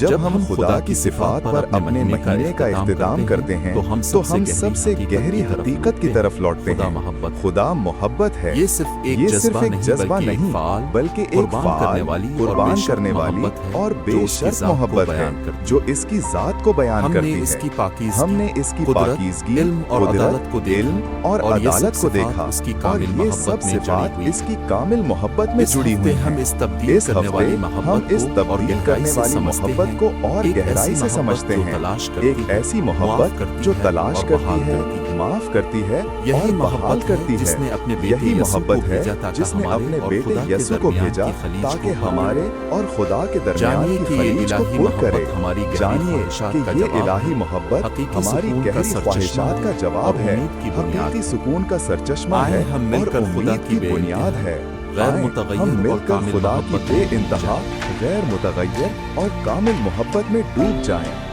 جب ہم خدا کی صفات پر اپنے مہینے کا اختتام کرتے ہیں تو ہم سب سے گہری حقیقت کی طرف لوٹتے ہیں۔ خدا محبت ہے۔ یہ صرف ایک جذبہ نہیں بلکہ ایک فعال، قربان کرنے والی اور بے شرط محبت ہے جو اس کی ذات کو بیان کرتی ہے۔ ہم نے اس کی پاکیزگی، قدرت، علم اور عدالت کو دیکھا، اور یہ سب صفات اس کی کامل محبت میں جڑی ہوئی ہیں۔ اس ہفتے ہم اس تبدیل کرنے والی محبت کو اور گہرائی سے سمجھتے ہیں، ایک ایسی محبت جو تلاش کرتی ہے، معاف کرتی ہے اور بحال کرتی ہے۔ یہی محبت ہے جس نے اپنے بیٹے یسوع کو بھیجا تاکہ ہمارے اور خدا کے درمیان کی خلیج کو پر کرے۔ جانیے کہ یہ الہی محبت ہماری گہری خواہشات کا جواب ہے، حقیقی سکون کا سرچشمہ ہے اور امید کی بنیاد ہے۔ ہم مل کر خدا کی بے انتہا، غیر متغیر اور کامل محبت میں ڈوب جائیں۔